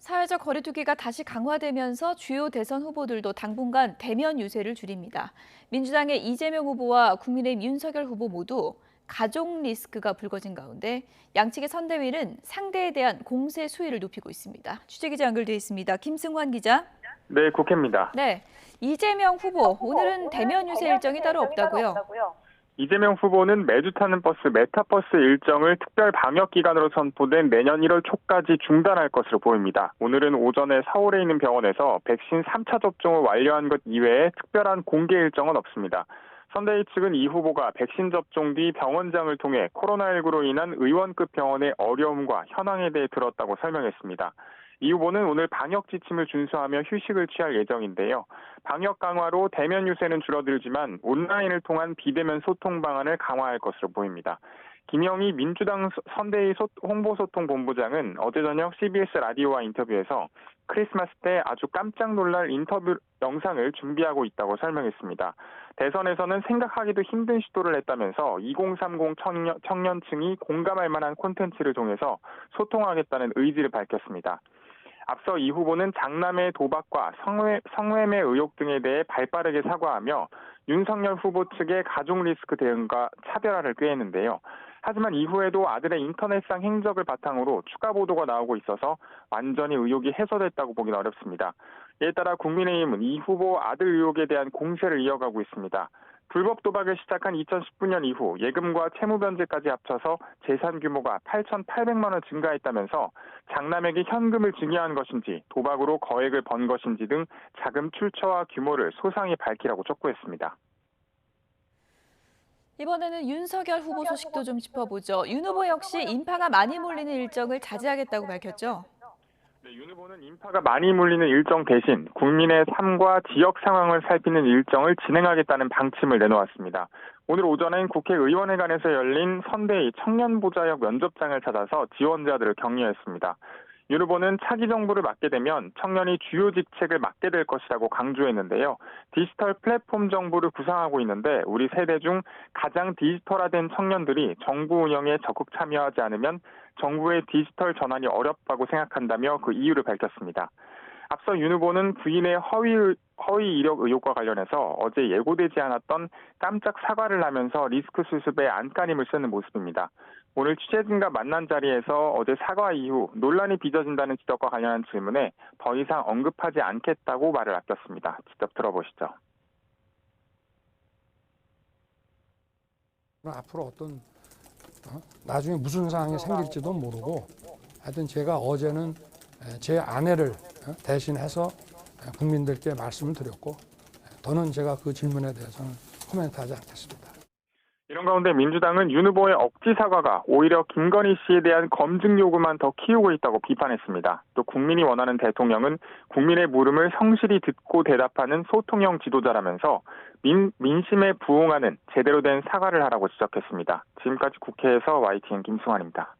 사회적 거리두기가 다시 강화되면서 주요 대선 후보들도 당분간 대면 유세를 줄입니다. 민주당의 이재명 후보와 국민의힘 윤석열 후보 모두 가족 리스크가 불거진 가운데 양측의 선대위는 상대에 대한 공세 수위를 높이고 있습니다. 취재기자 연결돼 있습니다. 김승환 기자. 네, 국회입니다. 네, 이재명 후보 오늘은 대면 유세 일정이 따로 없다고요? 이재명 후보는 매주 타는 버스 메타버스 일정을 특별 방역 기간으로 선포된 내년 1월 초까지 중단할 것으로 보입니다. 오늘은 오전에 서울에 있는 병원에서 백신 3차 접종을 완료한 것 이외에 특별한 공개 일정은 없습니다. 선대위 측은 이 후보가 백신 접종 뒤 병원장을 통해 코로나19로 인한 의원급 병원의 어려움과 현황에 대해 들었다고 설명했습니다. 이 후보는 오늘 방역 지침을 준수하며 휴식을 취할 예정인데요. 방역 강화로 대면 유세는 줄어들지만 온라인을 통한 비대면 소통 방안을 강화할 것으로 보입니다. 김영희 민주당 선대위 홍보소통본부장은 어제 저녁 CBS 라디오와 인터뷰에서 크리스마스 때 아주 깜짝 놀랄 인터뷰 영상을 준비하고 있다고 설명했습니다. 대선에서는 생각하기도 힘든 시도를 했다면서 2030 청년층이 공감할 만한 콘텐츠를 통해서 소통하겠다는 의지를 밝혔습니다. 앞서 이 후보는 장남의 도박과 성매매 의혹 등에 대해 발빠르게 사과하며 윤석열 후보 측의 가족 리스크 대응과 차별화를 꾀했는데요. 하지만 이후에도 아들의 인터넷상 행적을 바탕으로 추가 보도가 나오고 있어서 완전히 의혹이 해소됐다고 보기는 어렵습니다. 이에 따라 국민의힘은 이 후보 아들 의혹에 대한 공세를 이어가고 있습니다. 불법 도박을 시작한 2019년 이후 예금과 채무 변제까지 합쳐서 재산 규모가 8,800만 원 증가했다면서 장남에게 현금을 증여한 것인지 도박으로 거액을 번 것인지 등 자금 출처와 규모를 소상히 밝히라고 촉구했습니다. 이번에는 윤석열 후보 소식도 좀 짚어보죠. 윤 후보 역시 인파가 많이 몰리는 일정을 자제하겠다고 밝혔죠. 네, 윤 후보는 인파가 많이 몰리는 일정 대신 국민의 삶과 지역 상황을 살피는 일정을 진행하겠다는 방침을 내놓았습니다. 오늘 오전엔 국회의원회관에서 열린 선대위 청년보좌역 면접장을 찾아서 지원자들을 격려했습니다. 윤 후보는 차기 정부를 맡게 되면 청년이 주요 직책을 맡게 될 것이라고 강조했는데요. 디지털 플랫폼 정부를 구상하고 있는데 우리 세대 중 가장 디지털화된 청년들이 정부 운영에 적극 참여하지 않으면 정부의 디지털 전환이 어렵다고 생각한다며 그 이유를 밝혔습니다. 앞서 윤 후보는 부인의 허위 이력 의혹과 관련해서 어제 예고되지 않았던 깜짝 사과를 하면서 리스크 수습에 안간힘을 쓰는 모습입니다. 오늘 취재진과 만난 자리에서 어제 사과 이후 논란이 빚어진다는 지적과 관련한 질문에 더 이상 언급하지 않겠다고 말을 아꼈습니다. 직접 들어보시죠. 앞으로 나중에 무슨 상황이 생길지도 모르고 하여튼 제가 어제는 제 아내를 대신해서 국민들께 말씀을 드렸고 더는 제가 그 질문에 대해서는 코멘트하지 않겠습니다. 이런 가운데 민주당은 윤 후보의 억지 사과가 오히려 김건희 씨에 대한 검증 요구만 더 키우고 있다고 비판했습니다. 또 국민이 원하는 대통령은 국민의 물음을 성실히 듣고 대답하는 소통형 지도자라면서 민심에 부응하는 제대로 된 사과를 하라고 지적했습니다. 지금까지 국회에서 YTN 김승환입니다.